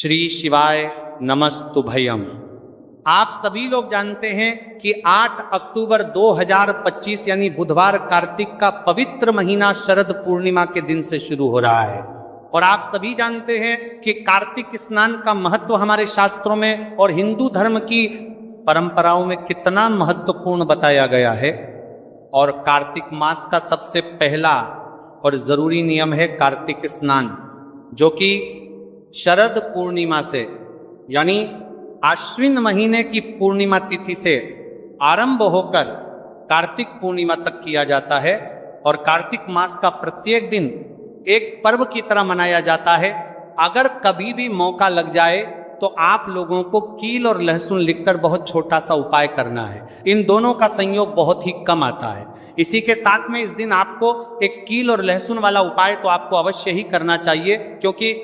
श्री शिवाय नमस्तुभयम्। आप सभी लोग जानते हैं कि 8 अक्टूबर 2025 यानी बुधवार कार्तिक का पवित्र महीना शरद पूर्णिमा के दिन से शुरू हो रहा है। और आप सभी जानते हैं कि कार्तिक स्नान का महत्व हमारे शास्त्रों में और हिंदू धर्म की परंपराओं में कितना महत्वपूर्ण बताया गया है। और कार्तिक मास का सबसे पहला और जरूरी नियम है कार्तिक स्नान, जो कि शरद पूर्णिमा से यानी आश्विन महीने की पूर्णिमा तिथि से आरंभ होकर कार्तिक पूर्णिमा तक किया जाता है। और कार्तिक मास का प्रत्येक दिन एक पर्व की तरह मनाया जाता है। अगर कभी भी मौका लग जाए तो आप लोगों को कील और लहसुन लिखकर बहुत छोटा सा उपाय करना है। इन दोनों का संयोग बहुत ही कम आता है। इसी के साथ में इस दिन आपको एक कील और लहसुन वाला उपाय तो आपको अवश्य ही करना चाहिए, क्योंकि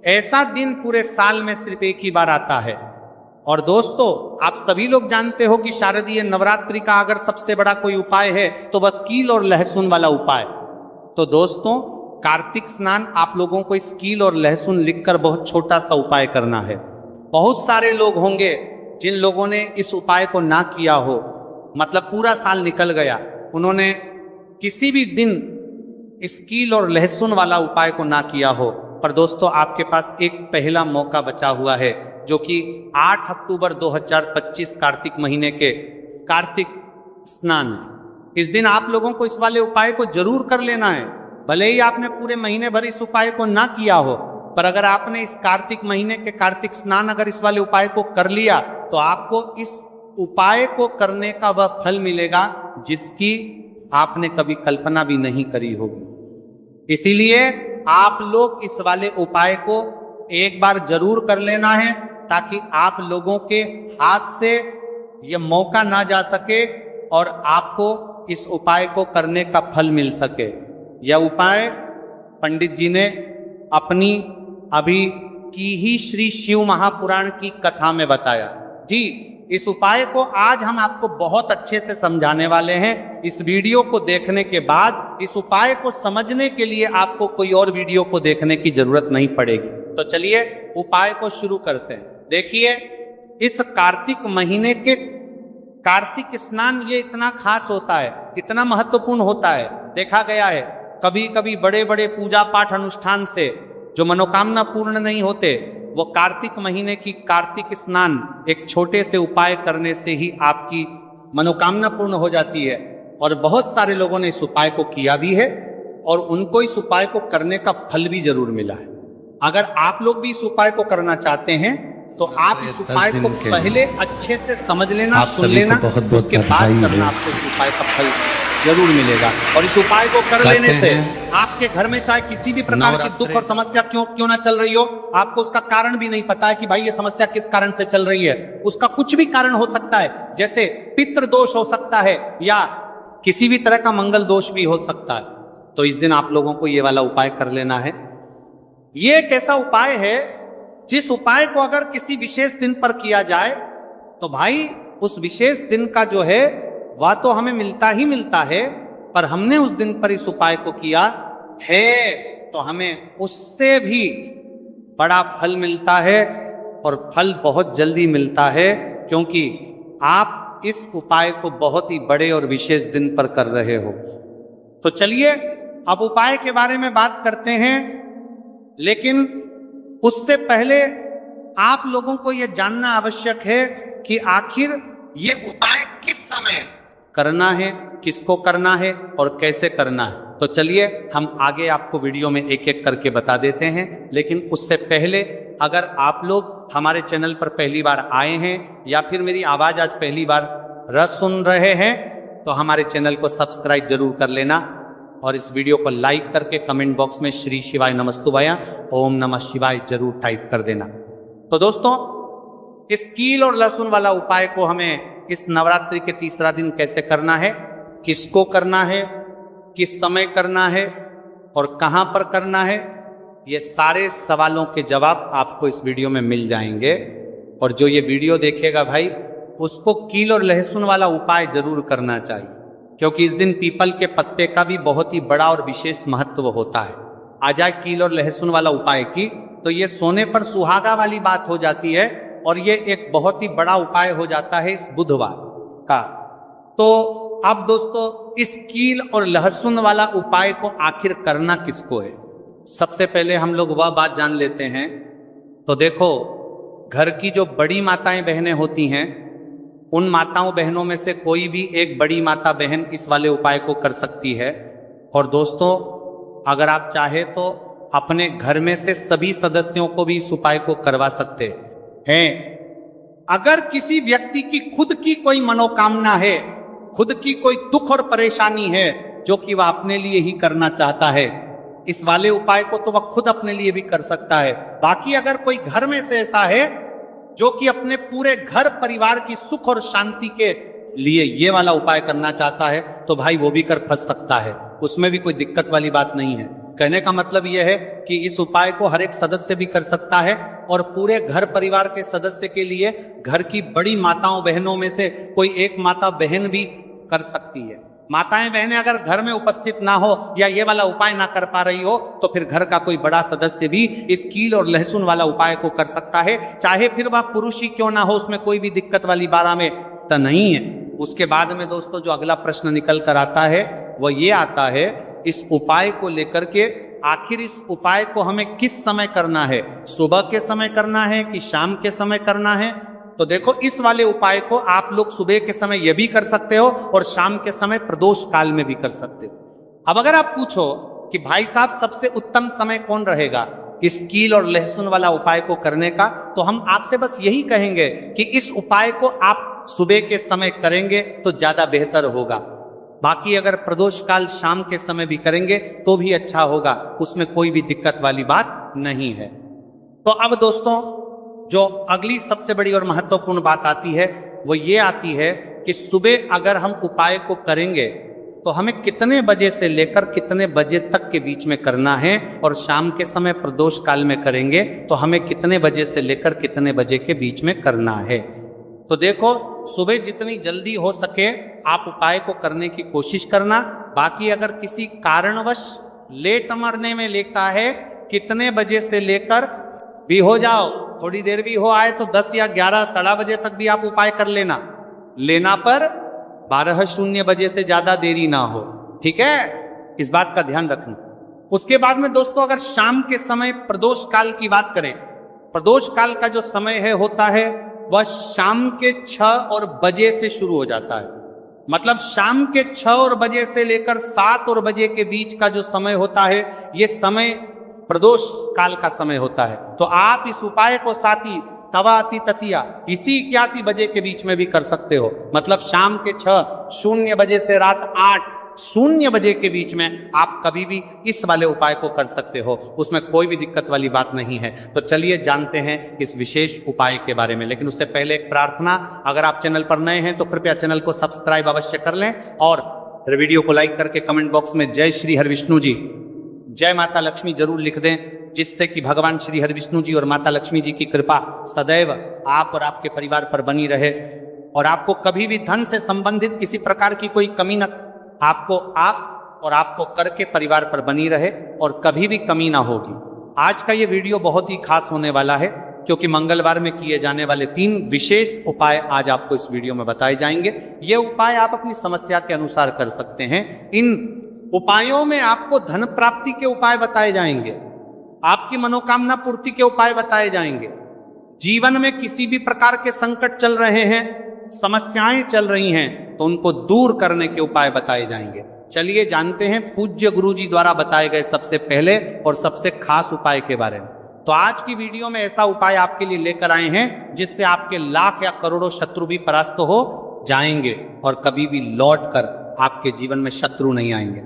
ऐसा दिन पूरे साल में सिर्फ एक ही बार आता है। और दोस्तों, आप सभी लोग जानते हो कि शारदीय नवरात्रि का अगर सबसे बड़ा कोई उपाय है तो वह कील और लहसुन वाला उपाय। तो दोस्तों, कार्तिक स्नान आप लोगों को इस कील और लहसुन लिखकर बहुत छोटा सा उपाय करना है। बहुत सारे लोग होंगे जिन लोगों ने इस उपाय को ना किया हो, मतलब पूरा साल निकल गया, उन्होंने किसी भी दिन इस कील और लहसुन वाला उपाय को ना किया हो। पर दोस्तों, आपके पास एक पहला मौका बचा हुआ है, जो कि 8 अक्टूबर 2025 कार्तिक महीने के कार्तिक स्नान है। इस दिन आप लोगों को इस वाले उपाय को जरूर कर लेना है। भले ही आपने पूरे महीने भर इस उपाय को ना किया हो, पर अगर आपने इस कार्तिक महीने के कार्तिक स्नान अगर इस वाले उपाय को कर लिया तो आपको इस उपाय को करने का वह फल मिलेगा जिसकी आपने कभी कल्पना भी नहीं करी होगी। इसीलिए आप लोग इस वाले उपाय को एक बार जरूर कर लेना है, ताकि आप लोगों के हाथ से यह मौका ना जा सके और आपको इस उपाय को करने का फल मिल सके। यह उपाय पंडित जी ने अपनी अभी की ही श्री शिव महापुराण की कथा में बताया। जी, इस उपाय को आज हम आपको बहुत अच्छे से समझाने वाले हैं। इस वीडियो को देखने के बाद इस उपाय को समझने के लिए आपको कोई और वीडियो को देखने की जरूरत नहीं पड़ेगी। तो चलिए उपाय को शुरू करते हैं। देखिए, इस कार्तिक महीने के कार्तिक स्नान ये इतना खास होता है, इतना महत्वपूर्ण होता है। देखा गया है कभी कभी बड़े बड़े पूजा पाठ अनुष्ठान से जो मनोकामना पूर्ण नहीं होते, वो कार्तिक महीने की कार्तिक स्नान एक छोटे से उपाय करने से ही आपकी मनोकामना पूर्ण हो जाती है। और बहुत सारे लोगों ने इस उपाय को किया भी है और उनको इस उपाय को करने का फल भी जरूर मिला है। अगर आप लोग भी इस उपाय को करना चाहते हैं तो आप इस उपाय को पहले अच्छे से समझ लेना, सुन लेना, उसके बाद करना, आपको इस उपाय का फल जरूर मिलेगा। और इस उपाय को कर लेने से आपके घर में चाहे किसी भी प्रकार की दुख और समस्या क्यों ना चल रही हो, आपको उसका कारण भी नहीं पता है कि भाई ये समस्या किस कारण से चल रही है। उसका कुछ भी कारण हो सकता है, जैसे पितृ दोष हो सकता है या किसी भी तरह का मंगल दोष भी हो सकता है। तो इस दिन आप लोगों को ये वाला उपाय कर लेना है। ये एक ऐसा उपाय है जिस उपाय को अगर किसी विशेष दिन पर किया जाए तो भाई उस विशेष दिन का जो है वह तो हमें मिलता ही मिलता है, पर हमने उस दिन पर इस उपाय को किया है तो हमें उससे भी बड़ा फल मिलता है। और फल बहुत जल्दी मिलता है, क्योंकि आप इस उपाय को बहुत ही बड़े और विशेष दिन पर कर रहे हो। तो चलिए अब उपाय के बारे में बात करते हैं, लेकिन उससे पहले आप लोगों को यह जानना आवश्यक है कि आखिर ये उपाय किस समय करना है, किसको करना है और कैसे करना है। तो चलिए हम आगे आपको वीडियो में एक एक करके बता देते हैं। लेकिन उससे पहले, अगर आप लोग हमारे चैनल पर पहली बार आए हैं या फिर मेरी आवाज आज पहली बार सुन रहे हैं, तो हमारे चैनल को सब्सक्राइब जरूर कर लेना और इस वीडियो को लाइक करके कमेंट बॉक्स में श्री शिवाय नमस्तुभयम्, ओम नमः शिवाय जरूर टाइप कर देना। तो दोस्तों, इस कील और लहसुन वाला उपाय को हमें इस नवरात्रि के तीसरा दिन कैसे करना है, किसको करना है, किस समय करना है और कहां पर करना है, ये सारे सवालों के जवाब आपको इस वीडियो में मिल जाएंगे। और जो ये वीडियो देखेगा भाई, उसको कील और लहसुन वाला उपाय जरूर करना चाहिए, क्योंकि इस दिन पीपल के पत्ते का भी बहुत ही बड़ा और विशेष महत्व होता है। आ जाए कील और लहसुन वाला उपाय की तो ये सोने पर सुहागा वाली बात हो जाती है और ये एक बहुत ही बड़ा उपाय हो जाता है इस बुधवार का। तो अब दोस्तों इस कील और लहसुन वाला उपाय को आखिर करना किसको है, सबसे पहले हम लोग वह बात जान लेते हैं। तो देखो, घर की जो बड़ी माताएं बहनें होती हैं, उन माताओं बहनों में से कोई भी एक बड़ी माता बहन इस वाले उपाय को कर सकती है। और दोस्तों अगर आप चाहे तो अपने घर में से सभी सदस्यों को भी इस उपाय को करवा सकते हैं। अगर किसी व्यक्ति की खुद की कोई मनोकामना है, खुद की कोई दुख और परेशानी है जो कि वह अपने लिए ही करना चाहता है, इस वाले उपाय को तो वह खुद अपने लिए भी कर सकता है। बाकी अगर कोई घर में से ऐसा है जो कि अपने पूरे घर परिवार की सुख और शांति के लिए ये वाला उपाय करना चाहता है, तो भाई वो भी कर फंस सकता है, उसमें भी कोई दिक्कत वाली बात नहीं है। कहने का मतलब यह है कि इस उपाय को हर एक सदस्य भी कर सकता है और पूरे घर परिवार के सदस्य के लिए घर की बड़ी माताओं बहनों में से कोई एक माता बहन भी कर सकती है। माताएं बहनें अगर घर में उपस्थित ना हो या ये वाला उपाय ना कर पा रही हो, तो फिर घर का कोई बड़ा सदस्य भी इस कील और लहसुन वाला उपाय को कर सकता है, चाहे फिर वह पुरुष ही क्यों ना हो, उसमें कोई भी दिक्कत वाली बात में तो नहीं है। उसके बाद में दोस्तों जो अगला प्रश्न निकल कर आता है वह ये आता है, इस उपाय को लेकर के आखिर इस उपाय को हमें किस समय करना है, सुबह के समय करना है कि शाम के समय करना है। तो देखो, इस वाले उपाय को आप लोग सुबह के समय यह भी कर सकते हो और शाम के समय प्रदोष काल में भी कर सकते हो। अब अगर आप पूछो कि भाई साहब सबसे उत्तम समय कौन रहेगा इस कील और लहसुन वाला उपाय को करने का, तो हम आपसे बस यही कहेंगे कि इस उपाय को आप सुबह के समय करेंगे तो ज्यादा बेहतर होगा। बाकी अगर प्रदोष काल शाम के समय भी करेंगे तो भी अच्छा होगा, उसमें कोई भी दिक्कत वाली बात नहीं है। तो अब दोस्तों जो अगली सबसे बड़ी और महत्वपूर्ण बात आती है वो ये आती है कि सुबह अगर हम उपाय को करेंगे तो हमें कितने बजे से लेकर कितने बजे तक के बीच में करना है, और शाम के समय प्रदोष काल में करेंगे तो हमें कितने बजे से लेकर कितने बजे के बीच में करना है। तो देखो, सुबह जितनी जल्दी हो सके आप उपाय को करने की कोशिश करना। बाकी अगर किसी कारणवश लेट मरने में लेता है, कितने बजे से लेकर भी हो जाओ, थोड़ी देर भी हो आए तो 10 या 11 तड़ा बजे तक भी आप उपाय कर लेना पर 12:00 बजे से ज्यादा देरी ना हो, ठीक है, इस बात का ध्यान रखना। उसके बाद में दोस्तों अगर शाम के समय प्रदोष काल की बात करें, प्रदोष काल का जो समय है होता है वह शाम के 6 बजे से शुरू हो जाता है। मतलब शाम के 6 बजे से लेकर 7 बजे के बीच का जो समय होता है, ये समय प्रदोष काल का समय होता है। तो आप इस उपाय को साथी तवा अति ततिया इसी 81 बजे के बीच में भी कर सकते हो। मतलब शाम के 6:00 बजे से रात 8:00 बजे के बीच में आप कभी भी इस वाले उपाय को कर सकते हो, उसमें कोई भी दिक्कत वाली बात नहीं है। तो चलिए जानते हैं इस विशेष उपाय के बारे में। लेकिन उससे पहले एक प्रार्थना, अगर आप चैनल पर नए हैं तो कृपया चैनल को सब्सक्राइब अवश्य कर लें और वीडियो को लाइक करके कमेंट बॉक्स में जय श्री हरविष्णु जी, जय माता लक्ष्मी जरूर लिख दें, जिससे कि भगवान श्री हरविष्णु जी और माता लक्ष्मी जी की कृपा सदैव आप और आपके परिवार पर बनी रहे और आपको कभी भी धन से संबंधित किसी प्रकार की कोई कमी न आपको करके परिवार पर बनी रहे और कभी भी कमी ना होगी। आज का ये वीडियो बहुत ही खास होने वाला है क्योंकि मंगलवार में किए जाने वाले 3 विशेष उपाय आज आपको इस वीडियो में बताए जाएंगे। ये उपाय आप अपनी समस्या के अनुसार कर सकते हैं। इन उपायों में आपको धन प्राप्ति के उपाय बताए जाएंगे, आपकी मनोकामना पूर्ति के उपाय बताए जाएंगे, जीवन में किसी भी प्रकार के संकट चल रहे हैं, समस्याएं चल रही हैं तो उनको दूर करने के उपाय बताए जाएंगे। चलिए जानते हैं पूज्य गुरु जी द्वारा बताए गए सबसे पहले और सबसे खास उपाय के बारे में। तो आज की वीडियो में ऐसा उपाय आपके लिए लेकर आए हैं जिससे आपके लाख या करोड़ों शत्रु भी परास्त हो जाएंगे और कभी भी लौट कर आपके जीवन में शत्रु नहीं आएंगे।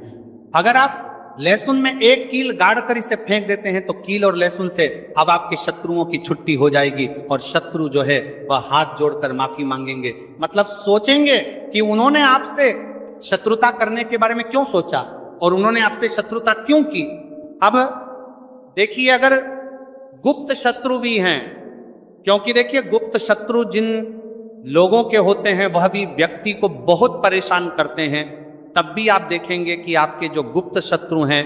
अगर आप लहसुन में 1 कील गाड़ कर इसे फेंक देते हैं तो कील और लहसुन से अब आपके शत्रुओं की छुट्टी हो जाएगी और शत्रु जो है वह हाथ जोड़कर माफी मांगेंगे। मतलब सोचेंगे कि उन्होंने आपसे शत्रुता करने के बारे में क्यों सोचा और उन्होंने आपसे शत्रुता क्यों की। अब देखिए, अगर गुप्त शत्रु भी हैं, क्योंकि देखिए गुप्त शत्रु जिन लोगों के होते हैं वह भी व्यक्ति को बहुत परेशान करते हैं, तब भी आप देखेंगे कि आपके जो गुप्त शत्रु हैं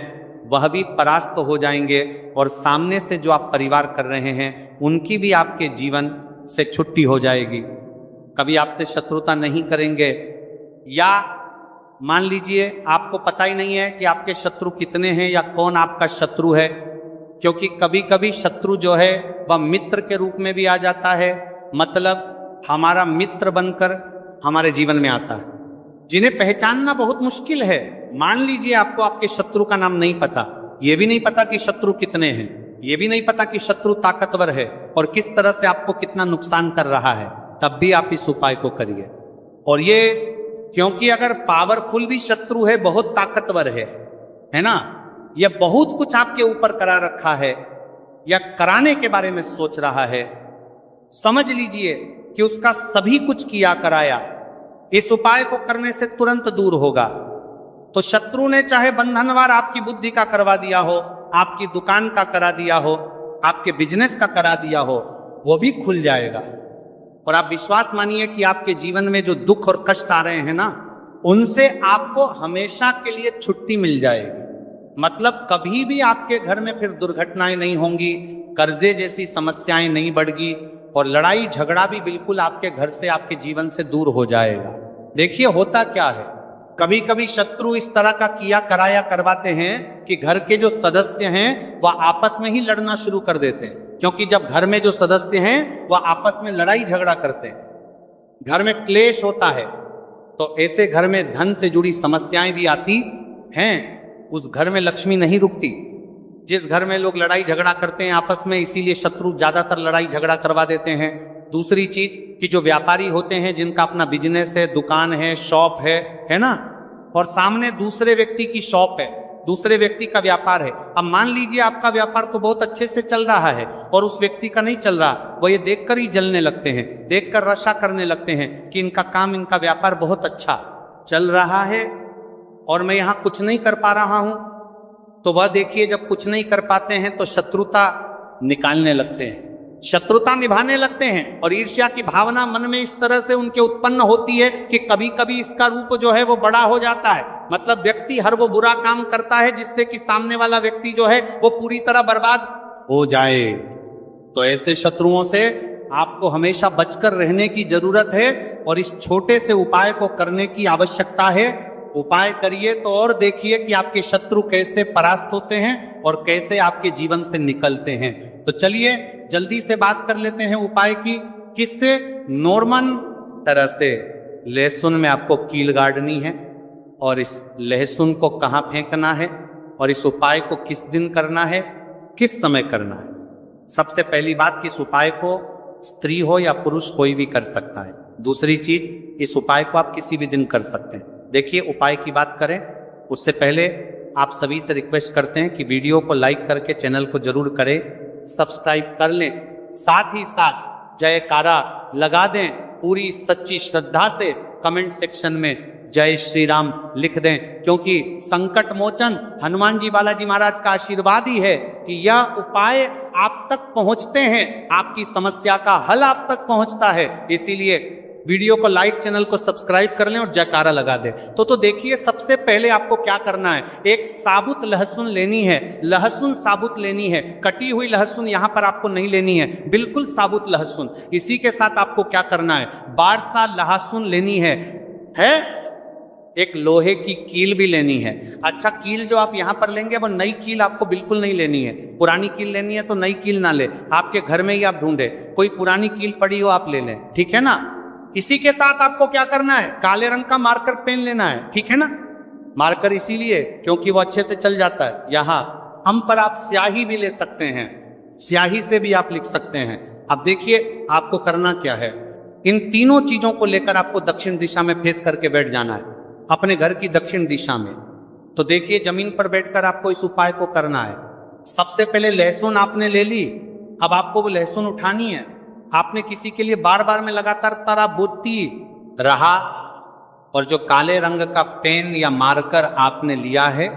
वह भी परास्त हो जाएंगे और सामने से जो आप परिवार कर रहे हैं उनकी भी आपके जीवन से छुट्टी हो जाएगी। कभी आपसे शत्रुता नहीं करेंगे, या मान लीजिए आपको पता ही नहीं है कि आपके शत्रु कितने हैं या कौन आपका शत्रु है, क्योंकि कभी कभी शत्रु जो है वह मित्र के रूप में भी आ जाता है, मतलब हमारा मित्र बनकर हमारे जीवन में आता है, जिन्हें पहचानना बहुत मुश्किल है। मान लीजिए आपको आपके शत्रु का नाम नहीं पता, यह भी नहीं पता कि शत्रु कितने हैं, यह भी नहीं पता कि शत्रु ताकतवर है और किस तरह से आपको कितना नुकसान कर रहा है, तब भी आप इस उपाय को करिए। और ये क्योंकि अगर पावरफुल भी शत्रु है, बहुत ताकतवर है ना, यह बहुत कुछ आपके ऊपर करा रखा है या कराने के बारे में सोच रहा है, समझ लीजिए कि उसका सभी कुछ किया कराया इस उपाय को करने से तुरंत दूर होगा। तो शत्रु ने चाहे बंधनवार आपकी बुद्धि का करवा दिया हो, आपकी दुकान का करा दिया हो, आपके बिजनेस का करा दिया हो, वो भी खुल जाएगा। और आप विश्वास मानिए कि आपके जीवन में जो दुख और कष्ट आ रहे हैं ना, उनसे आपको हमेशा के लिए छुट्टी मिल जाएगी। मतलब कभी भी आपके घर में फिर दुर्घटनाएं नहीं होंगी, कर्जे जैसी समस्याएं नहीं बढ़गी और लड़ाई झगड़ा भी बिल्कुल आपके घर से, आपके जीवन से दूर हो जाएगा। देखिए होता क्या है, कभी कभी शत्रु इस तरह का किया कराया करवाते हैं कि घर के जो सदस्य हैं वह आपस में ही लड़ना शुरू कर देते हैं, क्योंकि जब घर में जो सदस्य हैं वह आपस में लड़ाई झगड़ा करते हैं, घर में क्लेश होता है, तो ऐसे घर में धन से जुड़ी समस्याएं भी आती हैं। उस घर में लक्ष्मी नहीं रुकती। जिस घर में लोग लड़ाई झगड़ा करते हैं आपस में, इसीलिए शत्रु ज्यादातर लड़ाई झगड़ा करवा देते हैं। दूसरी चीज कि जो व्यापारी होते हैं, जिनका अपना बिजनेस है, दुकान है, शॉप है ना, और सामने दूसरे व्यक्ति की शॉप है, दूसरे व्यक्ति का व्यापार है। अब मान लीजिए आपका व्यापार तो बहुत अच्छे से चल रहा है और उस व्यक्ति का नहीं चल रहा, वो ये देखकर ही जलने लगते हैं, देखकर रशा करने लगते हैं कि इनका काम, इनका व्यापार बहुत अच्छा चल रहा है और मैं यहाँ कुछ नहीं कर पा रहा हूं। तो वह देखिए, जब कुछ नहीं कर पाते हैं तो शत्रुता निकालने लगते हैं, शत्रुता निभाने लगते हैं और ईर्ष्या की भावना मन में इस तरह से उनके उत्पन्न होती है कि कभी कभी इसका रूप जो है वो बड़ा हो जाता है। मतलब व्यक्ति हर वो बुरा काम करता है जिससे कि सामने वाला व्यक्ति जो है वो पूरी तरह बर्बाद हो जाए। तो ऐसे शत्रुओं से आपको हमेशा बचकर रहने की जरूरत है और इस छोटे से उपाय को करने की आवश्यकता है। उपाय करिए तो और देखिए कि आपके शत्रु कैसे परास्त होते हैं और कैसे आपके जीवन से निकलते हैं। तो चलिए जल्दी से बात कर लेते हैं उपाय की। किससे? नॉर्मल तरह से लहसुन में आपको कील गाड़नी है और इस लहसुन को कहाँ फेंकना है और इस उपाय को किस दिन करना है, किस समय करना है। सबसे पहली बात कि इस उपाय को स्त्री हो या पुरुष कोई भी कर सकता है। दूसरी चीज, इस उपाय को आप किसी भी दिन कर सकते हैं। देखिए उपाय की बात करें उससे पहले आप सभी से रिक्वेस्ट करते हैं कि वीडियो को लाइक करके चैनल को जरूर करें, सब्सक्राइब कर लें, साथ ही साथ जयकारा लगा दें पूरी सच्ची श्रद्धा से। कमेंट सेक्शन में जय श्री राम लिख दें, क्योंकि संकट मोचन हनुमान जी बालाजी महाराज का आशीर्वाद ही है कि यह उपाय आप तक पहुंचते हैं, आपकी समस्या का हल आप तक पहुंचता है। इसीलिए वीडियो को लाइक, चैनल को सब्सक्राइब कर लें और जयकारा लगा दें। तो देखिए सबसे पहले आपको क्या करना है, एक साबुत लहसुन लेनी है, लहसुन साबुत लेनी है, कटी हुई लहसुन यहां पर आपको नहीं लेनी है, बिल्कुल साबुत लहसुन। इसी के साथ आपको क्या करना है, बारसा लहसुन लेनी है एक लोहे की कील भी लेनी है। अच्छा, कील जो आप यहां पर लेंगे वो नई कील आपको बिल्कुल नहीं लेनी है। पुरानी कील लेनी है तो नई कील ना ले, आपके घर में ही आप ढूंढे कोई पुरानी कील पड़ी हो आप ले लें, ठीक है ना। इसी के साथ आपको क्या करना है, काले रंग का मार्कर पेन लेना है, ठीक है ना। मार्कर इसीलिए क्योंकि वो अच्छे से चल जाता है। यहाँ हम पर आप स्याही भी ले सकते हैं, स्याही से भी आप लिख सकते हैं। अब देखिए आपको करना क्या है, इन तीनों चीजों को लेकर आपको दक्षिण दिशा में फेस करके बैठ जाना है, अपने घर की दक्षिण दिशा में। तो देखिए जमीन पर बैठकर आपको इस उपाय को करना है। सबसे पहले लहसुन आपने ले ली, अब आपको वो लहसुन उठानी है। आपने किसी के लिए बार बार में लगातार तरा बोती रहा और जो काले रंग का पेन या मार्कर आपने लिया है,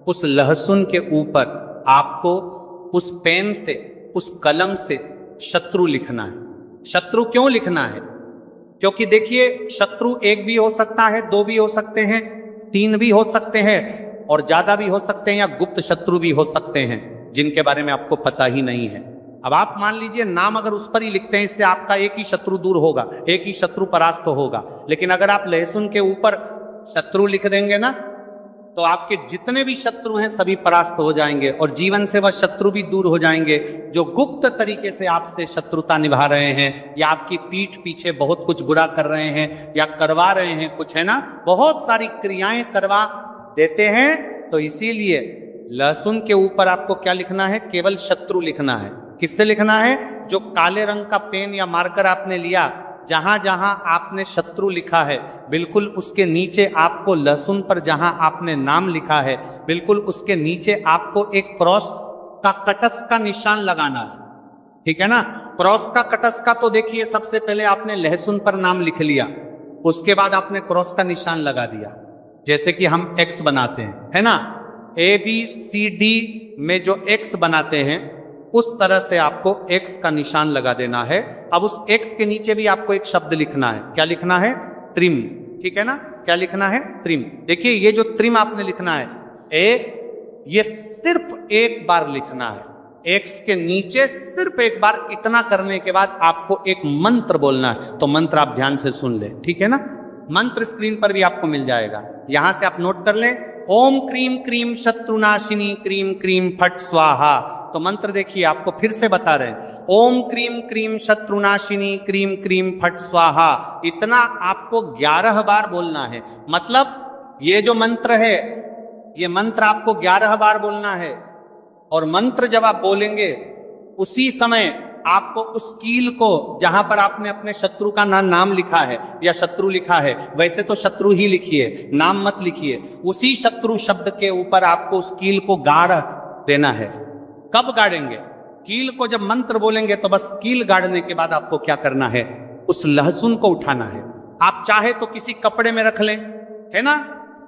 उस लहसुन के ऊपर आपको उस पेन से, उस कलम से शत्रु लिखना है। शत्रु क्यों लिखना है, क्योंकि देखिए शत्रु एक भी हो सकता है, दो भी हो सकते हैं, तीन भी हो सकते हैं, और ज्यादा भी हो सकते हैं या गुप्त शत्रु भी हो सकते हैं जिनके बारे में आपको पता ही नहीं है। अब आप मान लीजिए नाम अगर उस पर ही लिखते हैं, इससे आपका एक ही शत्रु दूर होगा, एक ही शत्रु परास्त होगा। लेकिन अगर आप लहसुन के ऊपर शत्रु लिख देंगे ना, तो आपके जितने भी शत्रु हैं सभी परास्त हो जाएंगे और जीवन से वह शत्रु भी दूर हो जाएंगे जो गुप्त तरीके से आपसे शत्रुता निभा रहे हैं या आपकी पीठ पीछे बहुत कुछ बुरा कर रहे हैं या करवा रहे हैं कुछ, है ना, बहुत सारी क्रियाएं करवा देते हैं। तो इसीलिए लहसुन के ऊपर आपको क्या लिखना है? केवल शत्रु लिखना है। किससे लिखना है? जो काले रंग का पेन या मार्कर आपने लिया, जहां जहां आपने शत्रु लिखा है बिल्कुल उसके नीचे आपको लहसुन पर जहां आपने नाम लिखा है बिल्कुल उसके नीचे आपको एक क्रॉस का कटस का निशान लगाना है। ठीक है ना? क्रॉस का कटस का तो देखिए, सबसे पहले आपने लहसुन पर नाम लिख लिया, उसके बाद आपने क्रॉस का निशान लगा दिया, जैसे कि हम एक्स बनाते हैं, है ना, ABCD में जो एक्स बनाते हैं उस तरह से आपको एक्स का निशान लगा देना है। अब उस एक्स के नीचे भी आपको एक शब्द लिखना है। क्या लिखना है? त्रिम। ठीक है ना? क्या लिखना है? त्रिम। देखिए ये जो त्रिम आपने लिखना है, ये सिर्फ एक बार लिखना है। एक्स के नीचे सिर्फ एक बार, इतना करने के बाद आपको एक मंत्र बोलना है। तो मंत्र आप ध्यान से सुन ले, ठीक है ना? मंत्र स्क्रीन पर भी आपको मिल जाएगा, यहां से आप नोट कर लें। ओम क्रीम क्रीम शत्रुनाशिनी क्रीम क्रीम फट स्वाहा। तो मंत्र देखिए, आपको फिर से बता रहे हैं, ओम क्रीम क्रीम शत्रुनाशिनी क्रीम क्रीम फट स्वाहा। इतना आपको 11 बार बोलना है। मतलब ये जो मंत्र है, ये मंत्र आपको 11 बार बोलना है। और मंत्र जब आप बोलेंगे उसी समय आपको उस कील को, जहां पर आपने अपने शत्रु का नाम लिखा है या शत्रु लिखा है, वैसे तो शत्रु ही लिखिए, नाम मत लिखिए, उसी शत्रु शब्द के ऊपर आपको उस कील को गाड़ देना है। कब गाड़ेंगे? कील को जब मंत्र बोलेंगे तो बस कील गाड़ने के बाद आपको क्या करना है? उस लहसुन को उठाना है। आप चाहे तो किसी कपड़े में रख लें, है ना,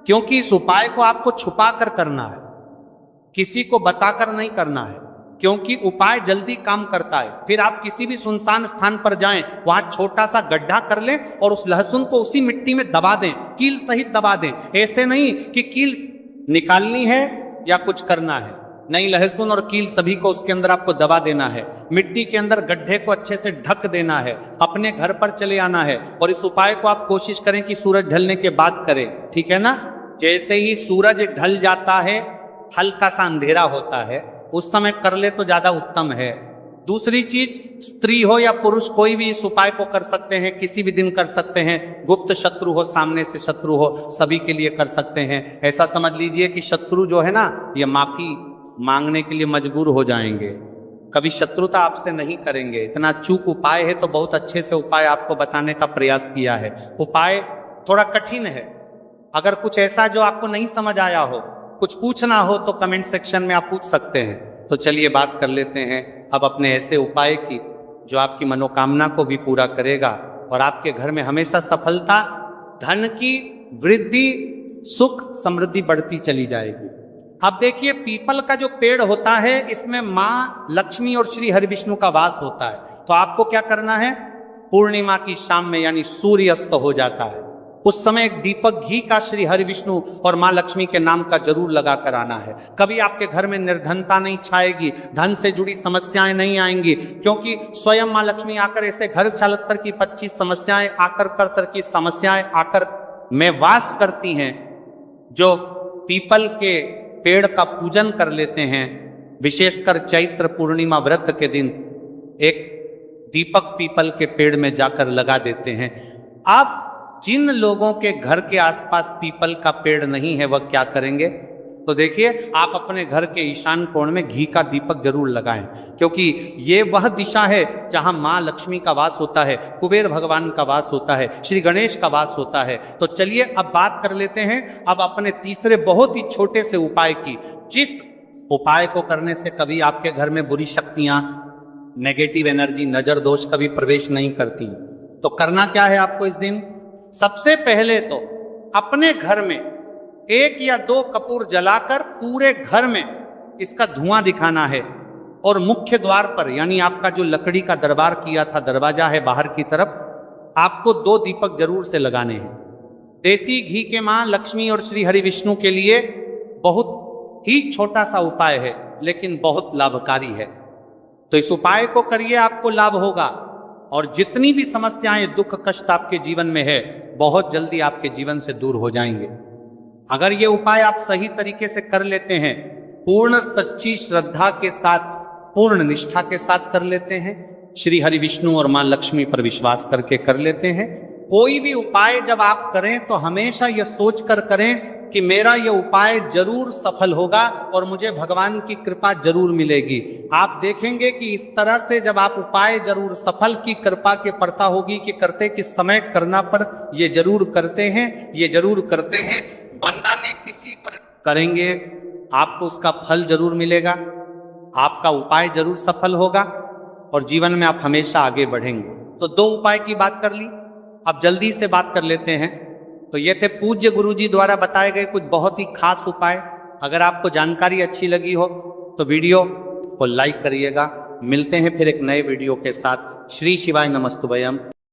क्योंकि इस उपाय को आपको छुपा कर करना है, किसी को बताकर नहीं करना है, क्योंकि उपाय जल्दी काम करता है। फिर आप किसी भी सुनसान स्थान पर जाएं, वहां छोटा सा गड्ढा कर लें और उस लहसुन को उसी मिट्टी में दबा दें, कील सहित दबा दें। ऐसे नहीं कि कील निकालनी है या कुछ करना है, नहीं, लहसुन और कील सभी को उसके अंदर आपको दबा देना है। मिट्टी के अंदर गड्ढे को अच्छे से ढक देना है, अपने घर पर चले आना है। और इस उपाय को आप कोशिश करें कि सूरज ढलने के बाद करें, ठीक है ना? जैसे ही सूरज ढल जाता है, हल्का सा अंधेरा होता है, उस समय कर ले तो ज्यादा उत्तम है। दूसरी चीज, स्त्री हो या पुरुष, कोई भी इस उपाय को कर सकते हैं, किसी भी दिन कर सकते हैं। गुप्त शत्रु हो, सामने से शत्रु हो, सभी के लिए कर सकते हैं। ऐसा समझ लीजिए कि शत्रु जो है ना, ये माफी मांगने के लिए मजबूर हो जाएंगे, कभी शत्रुता आपसे नहीं करेंगे। इतना चूक उपाय है तो बहुत अच्छे से उपाय आपको बताने का प्रयास किया है। उपाय थोड़ा कठिन है, अगर कुछ ऐसा जो आपको नहीं समझ आया हो, कुछ पूछना हो तो कमेंट सेक्शन में आप पूछ सकते हैं। तो चलिए बात कर लेते हैं अब अपने ऐसे उपाय की जो आपकी मनोकामना को भी पूरा करेगा और आपके घर में हमेशा सफलता, धन की वृद्धि, सुख समृद्धि बढ़ती चली जाएगी। अब देखिए, पीपल का जो पेड़ होता है, इसमें माँ लक्ष्मी और श्री हरिविष्णु का वास होता है। तो आपको क्या करना है? पूर्णिमा की शाम में, यानी सूर्य अस्त हो जाता है, उस समय एक दीपक घी का श्री हरिविष्णु और माँ लक्ष्मी के नाम का जरूर लगा कर आना है। कभी आपके घर में निर्धनता नहीं छाएगी, धन से जुड़ी समस्याएं नहीं आएंगी, क्योंकि स्वयं माँ लक्ष्मी आकर ऐसे घर छलत्तर की 25 समस्याएं आकर करतर की समस्याएं आकर में वास करती हैं। जो पीपल के पेड़ का पूजन कर लेते हैं, विशेषकर चैत्र पूर्णिमा व्रत के दिन एक दीपक पीपल के पेड़ में जाकर लगा देते हैं। अब जिन लोगों के घर के आसपास पीपल का पेड़ नहीं है, वह क्या करेंगे? तो देखिए, आप अपने घर के ईशान कोण में घी का दीपक जरूर लगाएं, क्योंकि ये वह दिशा है जहां मां लक्ष्मी का वास होता है, कुबेर भगवान का वास होता है, श्री गणेश का वास होता है। तो चलिए अब बात कर लेते हैं अब अपने तीसरे बहुत ही छोटे से उपाय की, जिस उपाय को करने से कभी आपके घर में बुरी शक्तियां, नेगेटिव एनर्जी, नजर दोष कभी प्रवेश नहीं करती। तो करना क्या है आपको इस दिन? सबसे पहले तो अपने घर में 1 या 2 कपूर जलाकर पूरे घर में इसका धुआं दिखाना है। और मुख्य द्वार पर, यानी आपका जो लकड़ी का दरबार किया था दरवाजा है बाहर की तरफ, आपको 2 दीपक जरूर से लगाने हैं। देसी घी के मां लक्ष्मी और श्री हरि विष्णु के लिए बहुत ही छोटा सा उपाय है, लेकिन बहुत लाभकारी है। तो इस उपाय को करिए, आपको लाभ होगा और जितनी भी समस्याएं, दुख, कष्ट आपके जीवन में है, बहुत जल्दी आपके जीवन से दूर हो जाएंगे। अगर ये उपाय आप सही तरीके से कर लेते हैं, पूर्ण सच्ची श्रद्धा के साथ, पूर्ण निष्ठा के साथ कर लेते हैं, श्री हरि विष्णु और मां लक्ष्मी पर विश्वास करके कर लेते हैं, कोई भी उपाय जब आप करें तो हमेशा यह सोच कर करें कि मेरा यह उपाय जरूर सफल होगा और मुझे भगवान की कृपा जरूर मिलेगी। आप देखेंगे कि इस तरह से जब आप उपाय जरूर सफल की कृपा के पड़ता होगी कि करते किस समय करना पर ये जरूर करते हैं, ये जरूर करते हैं, बंदा ने किसी पर करेंगे, आपको उसका फल जरूर मिलेगा, आपका उपाय जरूर सफल होगा और जीवन में आप हमेशा आगे बढ़ेंगे। तो 2 उपाय की बात कर ली, अब जल्दी से बात कर लेते हैं। तो ये थे पूज्य गुरुजी द्वारा बताए गए कुछ बहुत ही खास उपाय। अगर आपको जानकारी अच्छी लगी हो तो वीडियो को लाइक करिएगा। मिलते हैं फिर एक नए वीडियो के साथ। श्री शिवाय नमस्तुभयम।